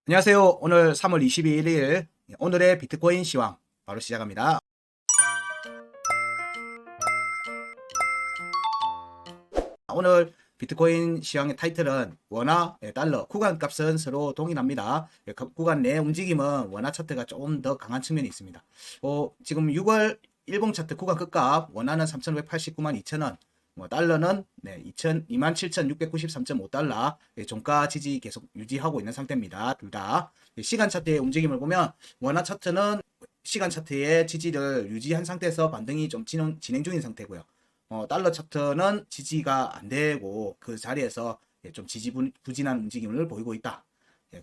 안녕하세요. 오늘 3월 22일 오늘의 비트코인 시황 바로 시작합니다. 오늘 비트코인 시황의 타이틀은 원화, 달러, 구간값은 서로 동일합니다. 구간 내 움직임은 원화 차트가 조금 더 강한 측면이 있습니다. 지금 6월 일봉 차트 구간 끝값 원화는 3,589만 2천원, 달러는 27,693.5달러 종가 지지 계속 유지하고 있는 상태입니다. 둘 다. 시간 차트의 움직임을 보면 원화 차트는 시간 차트의 지지를 유지한 상태에서 반등이 좀 진행 중인 상태고요. 달러 차트는 지지가 안 되고 그 자리에서 좀 지지부진한 움직임을 보이고 있다.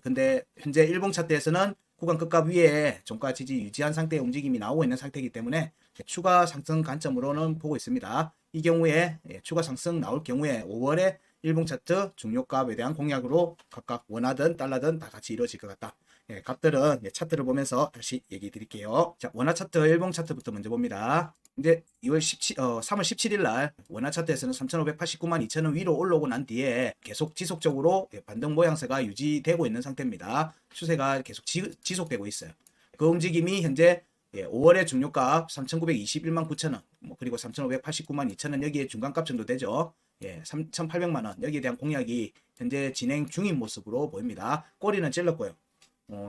근데 현재 일봉 차트에서는 구간 끝값 위에 종가 지지 유지한 상태의 움직임이 나오고 있는 상태이기 때문에 추가 상승 관점으로는 보고 있습니다. 이 경우에 추가 상승 나올 경우에 5월에 일봉 차트 중요값에 대한 공략으로 각각 원화든 달러든 다 같이 이루어질 것 같다. 값들은 차트를 보면서 다시 얘기 드릴게요. 자, 원화 차트 일봉 차트부터 먼저 봅니다. 이제 3월 17일 날 원화 차트에서는 3,589만 2천원 위로 올라오고 난 뒤에 계속 지속적으로 반등 모양새가 유지되고 있는 상태입니다. 추세가 계속 지속되고 있어요. 그 움직임이 현재 5월의 중요값 3,921만 9천원, 그리고 3,589만 2천원 여기에 중간값 정도 되죠. 3,800만원 여기에 대한 공략이 현재 진행 중인 모습으로 보입니다. 꼬리는 찔렀고요.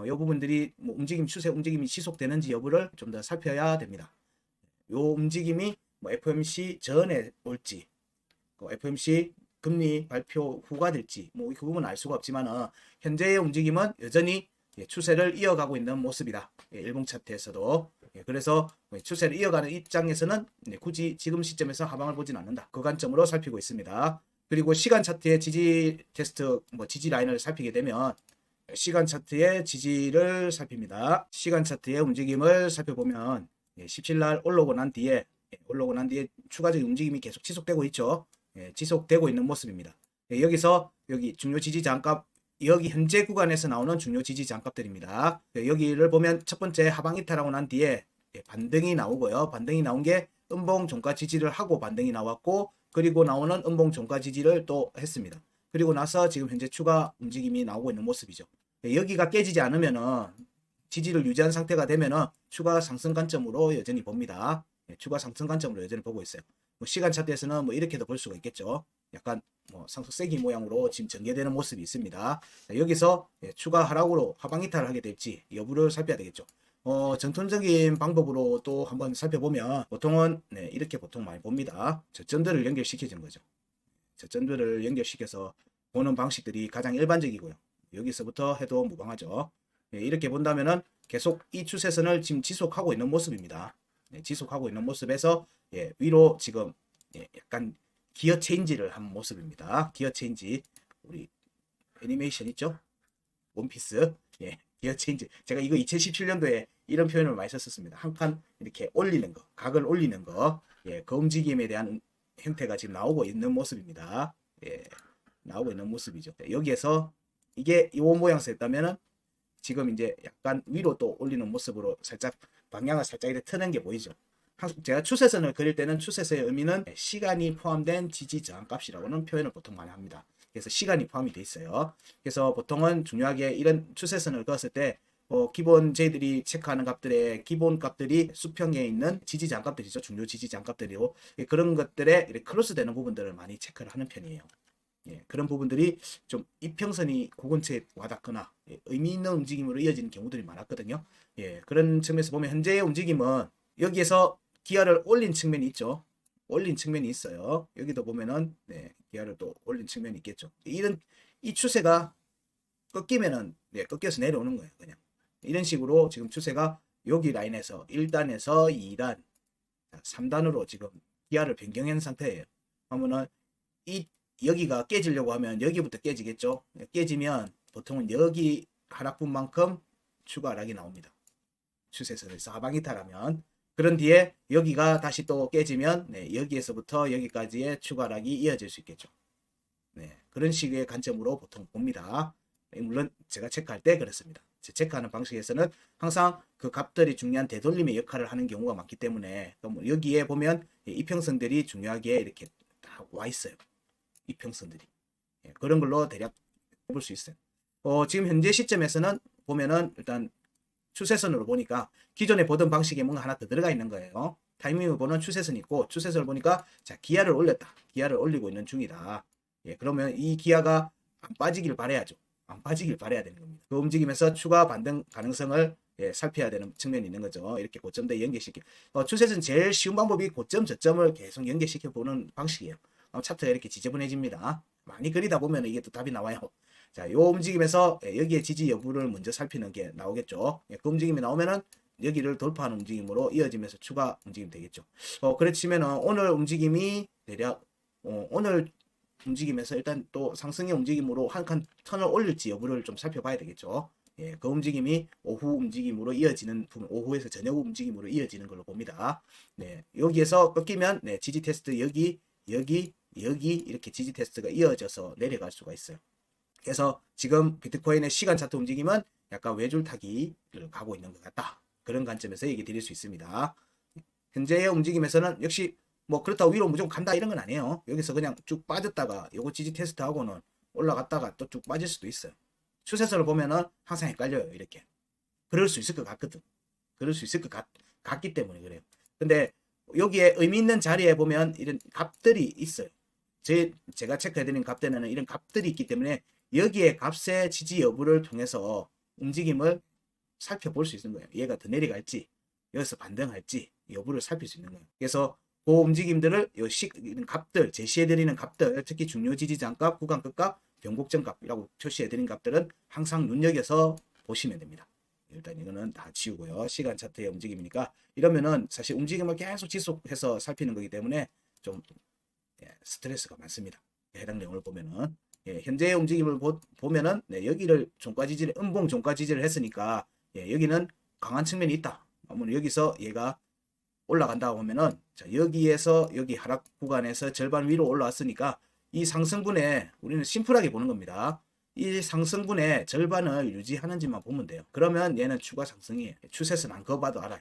이 부분들이 추세 움직임이 지속되는지 여부를 좀 더 살펴야 됩니다. 요 움직임이 FOMC 전에 올지, FOMC 금리 발표 후가 될지 그 부분은 알 수가 없지만 현재의 움직임은 여전히 추세를 이어가고 있는 모습이다. 일봉 차트에서도. 그래서 추세를 이어가는 입장에서는 굳이 지금 시점에서 하방을 보진 않는다. 그 관점으로 살피고 있습니다. 그리고 시간 차트의 지지 테스트, 지지 라인을 살피게 되면 시간 차트의 지지를 살핍니다. 시간 차트의 움직임을 살펴보면 17날 올라오고 난 뒤에 추가적인 움직임이 계속 지속되고 있죠. 지속되고 있는 모습입니다. 여기서 여기 중요 지지 저항값, 여기 현재 구간에서 나오는 중요 지지 저항값들입니다. 여기를 보면 첫 번째 하방 이탈하고 난 뒤에 반등이 나오고요. 반등이 나온 게 음봉 종가 지지를 하고 반등이 나왔고, 그리고 나오는 음봉 종가 지지를 또 했습니다. 그리고 나서 지금 현재 추가 움직임이 나오고 있는 모습이죠. 여기가 깨지지 않으면은, 지지를 유지한 상태가 되면은 추가 상승 관점으로 여전히 봅니다. 추가 상승 관점으로 여전히 보고 있어요. 시간 차트에서는 이렇게도 볼 수가 있겠죠. 약간 상승 세기 모양으로 지금 전개되는 모습이 있습니다. 여기서 추가 하락으로 하방 이탈을 하게 될지 여부를 살펴야 되겠죠. 전통적인 방법으로 또 한번 살펴보면 보통은 이렇게 보통 많이 봅니다. 저점들을 연결시켜주는 거죠. 저점들을 연결시켜서 보는 방식들이 가장 일반적이고요. 여기서부터 해도 무방하죠. 이렇게 본다면은 계속 이 추세선을 지금 지속하고 있는 모습입니다. 지속하고 있는 모습에서 위로 지금 약간 기어 체인지를 한 모습입니다. 기어 체인지, 우리 애니메이션 있죠? 원피스. 기어 체인지. 제가 이거 2017년도에 이런 표현을 많이 썼었습니다. 한 칸 이렇게 올리는 거, 각을 올리는 거. 그 움직임에 대한 형태가 지금 나오고 있는 모습입니다. 나오고 있는 모습이죠. 여기에서 이게 이 모양새였다면은 지금 이제 약간 위로 또 올리는 모습으로 살짝 방향을 살짝 이렇게 트는 게 보이죠. 제가 추세선을 그릴 때는 추세선의 의미는 시간이 포함된 지지 저항 값이라고는 표현을 보통 많이 합니다. 그래서 시간이 포함이 돼 있어요. 그래서 보통은 중요하게 이런 추세선을 그었을 때 기본 저희들이 체크하는 값들의 기본 값들이 수평에 있는 지지 저항 값들이죠. 중요 지지 저항 값들이고, 그런 것들에 크로스 되는 부분들을 많이 체크를 하는 편이에요. 그런 부분들이 좀 이평선이 그 근처에 와닿거나 의미 있는 움직임으로 이어지는 경우들이 많았거든요. 그런 측면에서 보면 현재의 움직임은 여기에서 기아를 올린 측면이 있죠. 올린 측면이 있어요. 여기도 보면은 기아를 또 올린 측면이 있겠죠. 이 추세가 꺾이면은 꺾여서 내려오는 거예요. 그냥 이런 식으로 지금 추세가 여기 라인에서 1단에서 2단, 3단으로 지금 기아를 변경한 상태예요. 그러면은 여기가 깨지려고 하면 여기부터 깨지겠죠. 깨지면 보통은 여기 하락분만큼 추가 하락이 나옵니다. 추세선에서 하방 이탈하면. 그런 뒤에 여기가 다시 또 깨지면 여기에서부터 여기까지의 추가 하락이 이어질 수 있겠죠. 그런 식의 관점으로 보통 봅니다. 물론 제가 체크할 때 그렇습니다. 체크하는 방식에서는 항상 그 값들이 중요한 되돌림의 역할을 하는 경우가 많기 때문에 여기에 보면 이평선들이 중요하게 이렇게 다 와 있어요. 이평선들이. 그런 걸로 대략 볼 수 있어요. 지금 현재 시점에서는 보면은 일단 추세선으로 보니까 기존에 보던 방식에 뭔가 하나 더 들어가 있는 거예요. 타이밍을 보는 추세선이 있고 추세선을 보니까 자 기아를 올렸다. 기아를 올리고 있는 중이다. 예, 그러면 이 기아가 안 빠지길 바라야죠. 안 빠지길 바라야 되는 겁니다. 그 움직임에서 추가 반등 가능성을 살펴야 되는 측면이 있는 거죠. 이렇게 고점대 연계시켜. 추세선 제일 쉬운 방법이 고점 저점을 계속 연계시켜 보는 방식이에요. 차트가 이렇게 지저분해집니다. 많이 그리다 보면 이게 또 답이 나와요. 자, 요 움직임에서 여기에 지지 여부를 먼저 살피는 게 나오겠죠. 그 움직임이 나오면은 여기를 돌파하는 움직임으로 이어지면서 추가 움직임 되겠죠. 그렇지만은 오늘 움직임이 대략 오늘 움직임에서 일단 또 상승의 움직임으로 한 칸 턴을 올릴지 여부를 좀 살펴봐야 되겠죠. 예, 그 움직임이 오후 움직임으로 이어지는 부분, 오후에서 저녁 움직임으로 이어지는 걸로 봅니다. 네, 여기에서 꺾이면 네, 지지 테스트 여기 이렇게 지지 테스트가 이어져서 내려갈 수가 있어요. 그래서 지금 비트코인의 시간 차트 움직임은 약간 외줄타기를 가고 있는 것 같다. 그런 관점에서 얘기 드릴 수 있습니다. 현재의 움직임에서는 역시 뭐 그렇다고 위로 무조건 간다 이런 건 아니에요. 여기서 그냥 쭉 빠졌다가 요거 지지 테스트 하고는 올라갔다가 또 쭉 빠질 수도 있어요. 추세선을 보면은 항상 헷갈려요. 이렇게. 그럴 수 있을 것 같거든. 그럴 수 있을 것 같기 때문에 그래요. 근데 여기에 의미 있는 자리에 보면 이런 값들이 있어요. 제가 체크해드린 값대는 이런 값들이 있기 때문에 여기에 값의 지지 여부를 통해서 움직임을 살펴볼 수 있는 거예요. 얘가 더 내려갈지 여기서 반등할지 여부를 살필 수 있는 거예요. 그래서 그 움직임들을 이런 값들 제시해드리는 값들 특히 중요 지지장값, 구간끝값, 변곡점값이라고 표시해드린 값들은 항상 눈여겨서 보시면 됩니다. 일단 이거는 다 지우고요. 시간 차트의 움직임이니까 이러면은 사실 움직임을 계속 지속해서 살피는 거기 때문에 좀 스트레스가 많습니다. 해당 내용을 보면은 현재의 움직임을 보면은 여기를 종가 지지를 음봉 종가 지지를 했으니까 여기는 강한 측면이 있다. 그러면 여기서 얘가 올라간다고 하면은 자, 여기에서 여기 하락 구간에서 절반 위로 올라왔으니까 이 상승분에 우리는 심플하게 보는 겁니다. 이 상승분의 절반을 유지하는지만 보면 돼요. 그러면 얘는 추가 상승이에요. 추세선 안 그어봐도 알아요.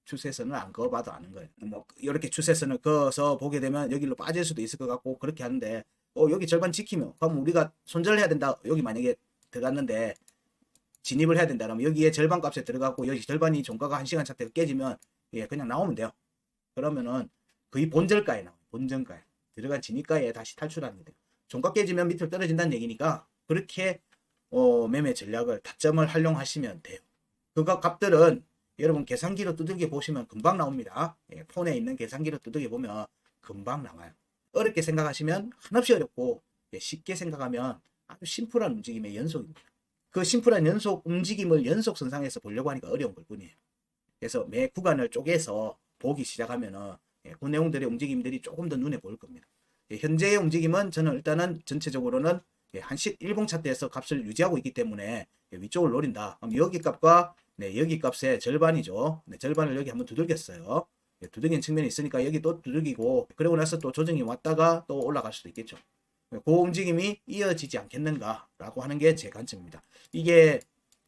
추세선을 안 그어봐도 아는 거예요. 뭐 이렇게 추세선을 그어서 보게 되면 여기로 빠질 수도 있을 것 같고 그렇게 하는데 여기 절반 지키면 그럼 우리가 손절해야 된다. 여기 만약에 들어갔는데 진입을 해야 된다. 그러면 여기에 절반 값에 들어가고 여기 절반이 종가가 1시간 차트가 깨지면 그냥 나오면 돼요. 그러면은 거의 본절가에 나와요. 본전가에. 들어간 진입가에 다시 탈출하는 거예요. 종가 깨지면 밑으로 떨어진다는 얘기니까 그렇게 매매 전략을 타점을 활용하시면 돼요. 그 값들은 여러분 계산기로 두들겨 보시면 금방 나옵니다. 폰에 있는 계산기로 두들겨 보면 금방 나와요. 어렵게 생각하시면 한없이 어렵고 쉽게 생각하면 아주 심플한 움직임의 연속입니다. 그 심플한 연속 움직임을 연속선상에서 보려고 하니까 어려운 걸 뿐이에요. 그래서 매 구간을 쪼개서 보기 시작하면은 그 내용들의 움직임들이 조금 더 눈에 보일 겁니다. 현재의 움직임은 저는 일단은 전체적으로는 한식 일봉 차트에서 값을 유지하고 있기 때문에 위쪽을 노린다. 그럼 여기 값과 여기 값의 절반이죠. 절반을 여기 한번 두들겼어요. 두들긴 측면이 있으니까 여기 또 두들기고 그러고 나서 또 조정이 왔다가 또 올라갈 수도 있겠죠. 그 움직임이 이어지지 않겠는가라고 하는 게 제 관점입니다. 이게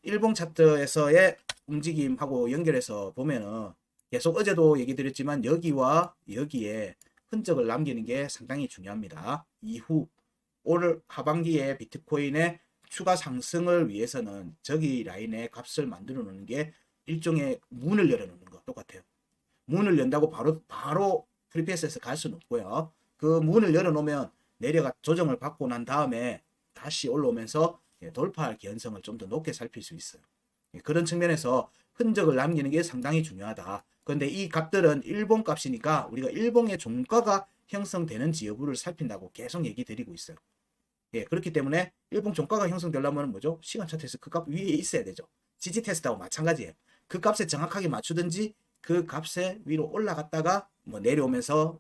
일봉 차트에서의 움직임하고 연결해서 보면은 계속 어제도 얘기 드렸지만 여기와 여기에 흔적을 남기는 게 상당히 중요합니다. 이후 올 하반기에 비트코인의 추가 상승을 위해서는 저기 라인에 값을 만들어 놓는 게 일종의 문을 열어 놓는 거 똑같아요. 문을 연다고 바로 프리패스에서 갈 수는 없고요. 그 문을 열어 놓으면 내려가 조정을 받고 난 다음에 다시 올라오면서 돌파할 개연성을 좀 더 높게 살필 수 있어요. 그런 측면에서 흔적을 남기는 게 상당히 중요하다. 그런데 이 값들은 일봉 값이니까 우리가 일봉의 종가가 형성되는지 여부를 살핀다고 계속 얘기 드리고 있어요. 그렇기 때문에 일봉 종가가 형성되려면 뭐죠? 시간 차트에서 그 값 위에 있어야 되죠. 지지 테스트하고 마찬가지예요. 그 값에 정확하게 맞추든지 그 값에 위로 올라갔다가 뭐 내려오면서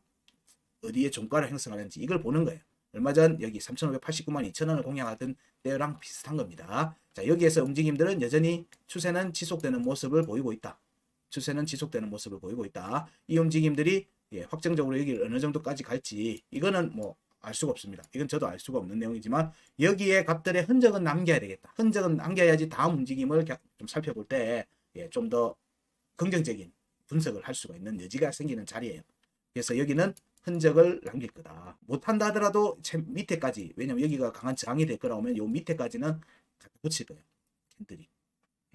어디에 종가를 형성하는지 이걸 보는 거예요. 얼마 전 여기 3,589만 2천원을 공략하던 때랑 비슷한 겁니다. 자, 여기에서 움직임들은 여전히 추세는 지속되는 모습을 보이고 있다. 추세는 지속되는 모습을 보이고 있다. 이 움직임들이 확정적으로 여기 어느 정도까지 갈지 이거는 뭐 알 수가 없습니다. 이건 저도 알 수가 없는 내용이지만 여기에 값들의 흔적은 남겨야 되겠다. 흔적은 남겨야지 다음 움직임을 좀 살펴볼 때 좀 더 긍정적인 분석을 할 수가 있는 여지가 생기는 자리예요. 그래서 여기는 흔적을 남길 거다. 못한다 하더라도 밑에까지, 왜냐면 여기가 강한 저항이 될 거라 오면 요 밑에까지는 갖다 붙일 거예요. 캔들이.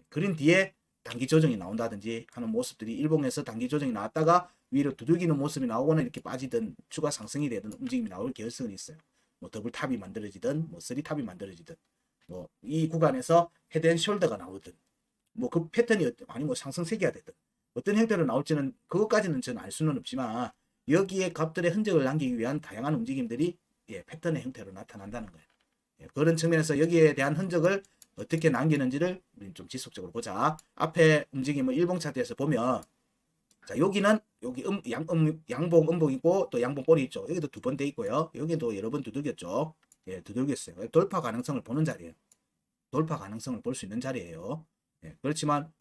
그린 뒤에 단기 조정이 나온다든지 하는 모습들이 일봉에서 단기 조정이 나왔다가 위로 두들기는 모습이 나오거나 이렇게 빠지든 추가 상승이 되든 움직임이 나올 개연성이 있어요. 뭐 더블탑이 만들어지든 뭐 쓰리탑이 만들어지든 뭐 이 구간에서 헤드앤숄더가 나오든 뭐 그 패턴이 아니 뭐 상승 세기가 되든 어떤 형태로 나올지는 그것까지는 저는 알 수는 없지만 여기에 값들의 흔적을 남기기 위한 다양한 움직임들이 패턴의 형태로 나타난다는 거예요. 그런 측면에서 여기에 대한 흔적을 어떻게 남기는지를 우리 좀 지속적으로 보자. 앞에 움직임을 일봉 차트에서 보면 자 여기는 여기 양봉 음봉이고 또 양봉 꼬리 있죠. 여기도 두 번 돼 있고요. 여기도 여러 번 두들겼죠. 두들겼어요. 돌파 가능성을 보는 자리예요. 돌파 가능성을 볼 수 있는 자리예요. 그렇지만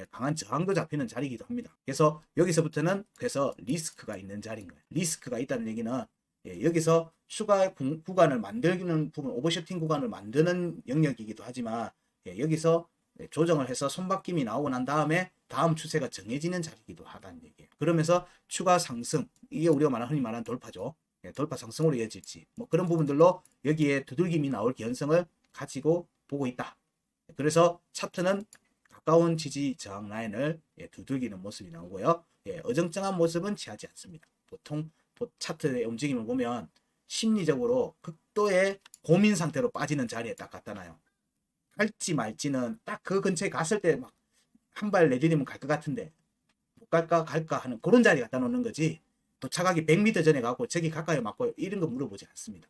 강한 저항도 잡히는 자리이기도 합니다. 그래서 여기서부터는 그래서 리스크가 있는 자리인 거예요. 리스크가 있다는 얘기는 여기서 추가 구간을 만들기는 부분, 오버슈팅 구간을 만드는 영역이기도 하지만 여기서 조정을 해서 손바뀜이 나오고 난 다음에 다음 추세가 정해지는 자리이기도 하다는 얘기예요. 그러면서 추가 상승, 이게 우리가 흔히 말하는 돌파죠. 돌파 상승으로 이어질지 뭐 그런 부분들로 여기에 두들김이 나올 개연성을 가지고 보고 있다. 그래서 차트는 가까운 지지 저항 라인을 두들기는 모습이 나오고요. 어정쩡한 모습은 취하지 않습니다. 보통 차트의 움직임을 보면 심리적으로 극도의 고민 상태로 빠지는 자리에 딱 갖다 놔요. 갈지 말지는 딱 그 근처에 갔을 때 막 한 발 내디디면 갈 것 같은데 못 갈까 갈까 하는 그런 자리 갖다 놓는 거지. 도착하기 100m 전에 가고 저기 가까이 맞고 이런 거 물어보지 않습니다.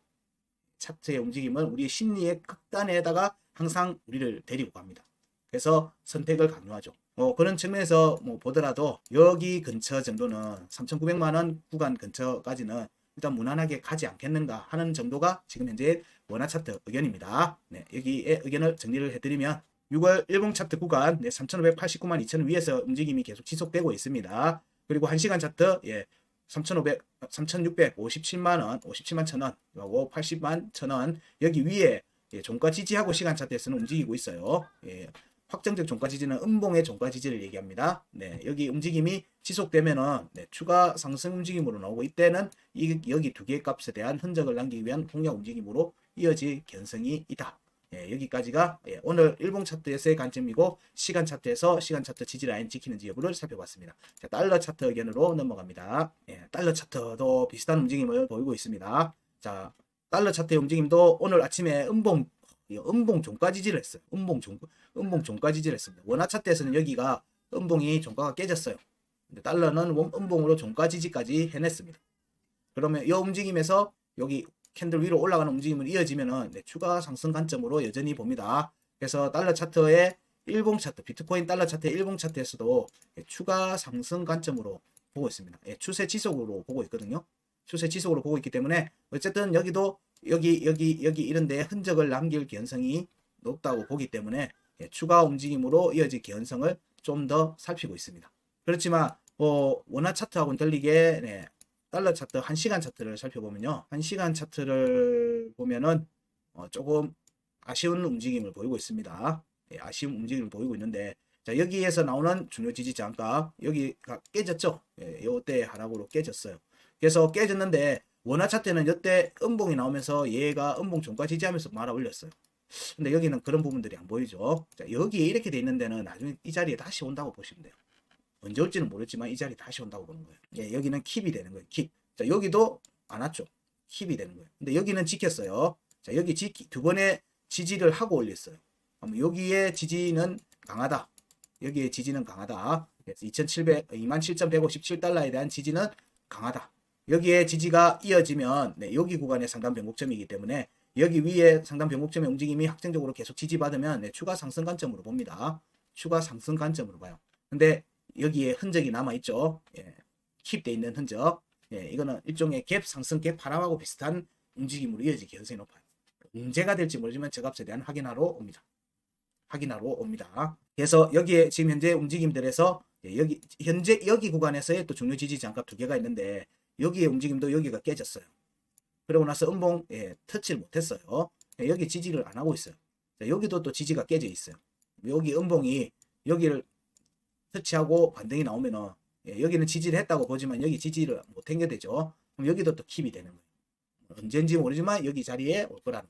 차트의 움직임은 우리의 심리의 극단에다가 항상 우리를 데리고 갑니다. 그래서 선택을 강요하죠. 그런 측면에서 보더라도 여기 근처 정도는 3,900만원 구간 근처까지는 일단 무난하게 가지 않겠는가 하는 정도가 지금 현재 원화 차트 의견입니다. 여기에 의견을 정리를 해드리면 6월 일봉 차트 구간 3,589만 2천 위에서 움직임이 계속 지속되고 있습니다. 그리고 1시간 차트 3,657만원, 57만 천원, 그리고 80만 천원 여기 위에 종가 지지하고 시간 차트에서는 움직이고 있어요. 확정적 종가 지지는 음봉의 종가 지지를 얘기합니다. 여기 움직임이 지속되면은 추가 상승 움직임으로 나오고 이때는 여기 두 개의 값에 대한 흔적을 남기기 위한 공략 움직임으로 이어질 개연성이 있다. 여기까지가 오늘 일봉 차트에서의 관점이고 시간 차트에서 시간 차트 지지 라인 지키는지 여부를 살펴봤습니다. 자, 달러 차트 의견으로 넘어갑니다. 달러 차트도 비슷한 움직임을 보이고 있습니다. 자, 달러 차트의 움직임도 오늘 아침에 음봉 종가 지지를 했어요. 음봉 종가 지지를 했습니다. 원화 차트에서는 여기가 음봉이 종가가 깨졌어요. 근데 달러는 음봉으로 종가 지지까지 해냈습니다. 그러면 이 움직임에서 여기 캔들 위로 올라가는 움직임을 이어지면은 추가 상승 관점으로 여전히 봅니다. 그래서 달러 차트의 일봉 차트, 비트코인 달러 차트의 일봉 차트에서도 추가 상승 관점으로 보고 있습니다. 추세 지속으로 보고 있거든요. 추세 지속으로 보고 있기 때문에 어쨌든 여기도 여기 이런 데 흔적을 남길 개연성이 높다고 보기 때문에 추가 움직임으로 이어질 개연성을 좀 더 살피고 있습니다. 그렇지만 원화 차트하고는 달리게 달러 차트 1시간 차트를 살펴보면요. 1시간 차트를 보면은 조금 아쉬운 움직임을 보이고 있습니다. 아쉬운 움직임을 보이고 있는데 자, 여기에서 나오는 중요 지지 저항가 여기가 깨졌죠. 이때 하락으로 깨졌어요. 그래서 깨졌는데 원화 차트는 이때 음봉이 나오면서 얘가 음봉 종가 지지하면서 말아 올렸어요. 근데 여기는 그런 부분들이 안 보이죠. 자, 여기에 이렇게 돼 있는 데는 나중에 이 자리에 다시 온다고 보시면 돼요. 언제 올지는 모르지만 이 자리 다시 온다고 보는 거예요. 여기는 킵이 되는 거예요. 킵. 자, 여기도 안 왔죠. 킵이 되는 거예요. 근데 여기는 지켰어요. 자, 여기 두 번의 지지를 하고 올렸어요. 그럼 여기에 지지는 강하다. 여기에 지지는 강하다. 그래서 27,157달러에 대한 지지는 강하다. 여기에 지지가 이어지면 여기 구간의 상단 변곡점이기 때문에 여기 위에 상단 변곡점의 움직임이 확정적으로 계속 지지받으면 추가 상승 관점으로 봅니다. 추가 상승 관점으로 봐요. 근데 여기에 흔적이 남아있죠. 킵돼 있는 흔적. 이거는 일종의 갭 상승 갭 하락하고 비슷한 움직임으로 이어질 개연성이 높아요. 문제가 될지 모르지만 저 값에 대한 확인하러 옵니다. 그래서 여기에 지금 현재 움직임들에서 여기 구간에서의 또 중요 지지 장값 두 개가 있는데 여기의 움직임도 여기가 깨졌어요. 그러고 나서 음봉 터치를 못했어요. 여기 지지를 안 하고 있어요. 자, 여기도 또 지지가 깨져 있어요. 여기 음봉이 여기를 터치하고 반등이 나오면은 여기는 지지를 했다고 보지만 여기 지지를 못 당겨되죠. 그럼 여기도 또 킵이 되는 거예요. 언제인지 모르지만 여기 자리에 올 거라는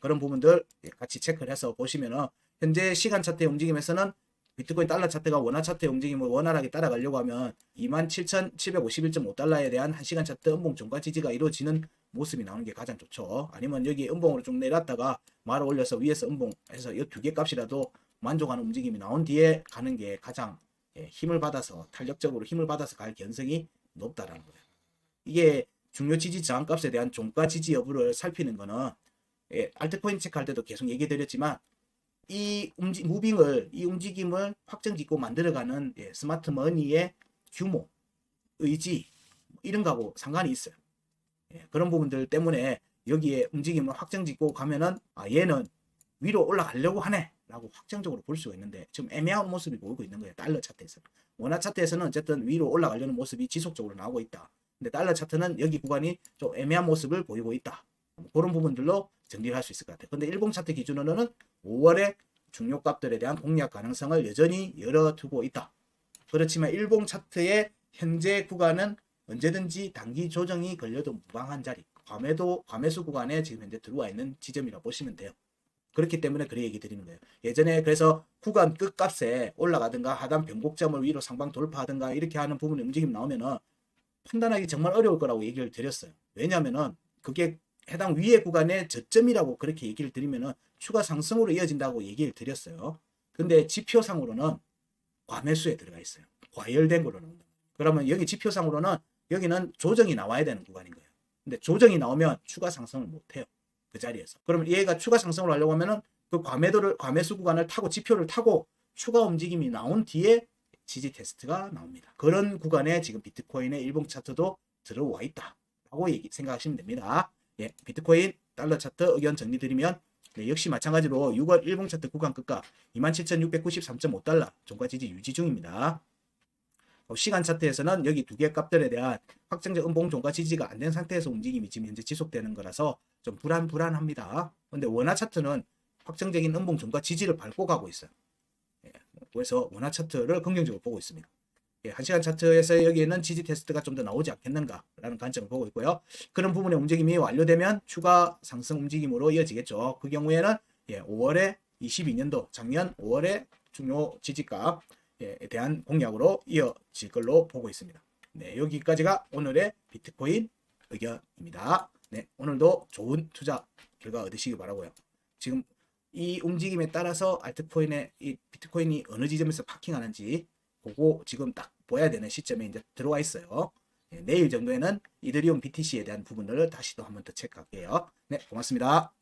그런 부분들 같이 체크를 해서 보시면은 현재 시간 차트의 움직임에서는 비트코인 달러 차트가 원화 차트의 움직임을 원활하게 따라가려고 하면 27,751.5달러에 대한 1시간 차트 음봉 종가 지지가 이루어지는 모습이 나오는 게 가장 좋죠. 아니면 여기 음봉으로 쭉 내렸다가 말을 올려서 위에서 음봉해서 이 두 개 값이라도 만족하는 움직임이 나온 뒤에 가는 게 가장 힘을 받아서 탄력적으로 힘을 받아서 갈 가능성이 높다라는 거예요. 이게 중요 지지 저항값에 대한 종가 지지 여부를 살피는 거는 알트코인 체크할 때도 계속 얘기 드렸지만 이 움직임을 확정짓고 만들어가는 스마트 머니의 규모, 의지 이런 거하고 상관이 있어요. 그런 부분들 때문에 여기에 움직임을 확정짓고 가면은 얘는 위로 올라가려고 하네 라고 확정적으로 볼 수가 있는데 지금 애매한 모습이 보이고 있는 거예요. 달러 차트에서. 원화 차트에서는 어쨌든 위로 올라가려는 모습이 지속적으로 나오고 있다. 근데 달러 차트는 여기 구간이 좀 애매한 모습을 보이고 있다. 그런 부분들로 정리를 할 수 있을 것 같아요. 근데 일봉 차트 기준으로는 5월에 중요 값들에 대한 공략 가능성을 여전히 열어두고 있다. 그렇지만 일봉 차트의 현재 구간은 언제든지 단기 조정이 걸려도 무방한 자리, 과매수 구간에 지금 현재 들어와 있는 지점이라고 보시면 돼요. 그렇기 때문에 그래 얘기 드리는 거예요. 예전에 그래서 구간 끝값에 올라가든가 하단 변곡점을 위로 상방 돌파하든가 이렇게 하는 부분의 움직임 나오면은 판단하기 정말 어려울 거라고 얘기를 드렸어요. 왜냐하면은 그게 해당 위의 구간의 저점이라고 그렇게 얘기를 드리면은 추가 상승으로 이어진다고 얘기를 드렸어요. 근데 지표상으로는 과매수에 들어가 있어요. 과열된 거로는. 그러면 여기 지표상으로는 여기는 조정이 나와야 되는 구간인 거예요. 근데 조정이 나오면 추가 상승을 못 해요. 그 자리에서. 그러면 얘가 추가 상승을 하려고 하면은 그 과매수 구간을 타고 지표를 타고 추가 움직임이 나온 뒤에 지지 테스트가 나옵니다. 그런 구간에 지금 비트코인의 일봉 차트도 들어와 있다라고 생각하시면 됩니다. 비트코인 달러 차트 의견 정리드리면 역시 마찬가지로 6월 일봉 차트 구간 끝가 27,693.5달러 종가 지지 유지 중입니다. 시간 차트에서는 여기 두 개 값들에 대한 확정적 음봉 종가 지지가 안 된 상태에서 움직임이 지금 현재 지속되는 거라서 좀 불안합니다. 근데 원화 차트는 확정적인 음봉 종가 지지를 밟고 가고 있어요. 그래서 원화 차트를 긍정적으로 보고 있습니다. 1시간 차트에서 여기에는 지지 테스트가 좀 더 나오지 않겠는가라는 관점을 보고 있고요. 그런 부분의 움직임이 완료되면 추가 상승 움직임으로 이어지겠죠. 그 경우에는 5월에 22년도 작년 5월에 중요 지지값에 대한 공략으로 이어질 걸로 보고 있습니다. 네, 여기까지가 오늘의 비트코인 의견입니다. 네, 오늘도 좋은 투자 결과 얻으시기 바라고요. 지금 이 움직임에 따라서 이 비트코인이 어느 지점에서 파킹하는지 보고 지금 딱 보야 되는 시점에 이제 들어와 있어요. 내일 정도에는 이더리움 BTC에 대한 부분을 다시 또 한 번 더 체크할게요. 네, 고맙습니다.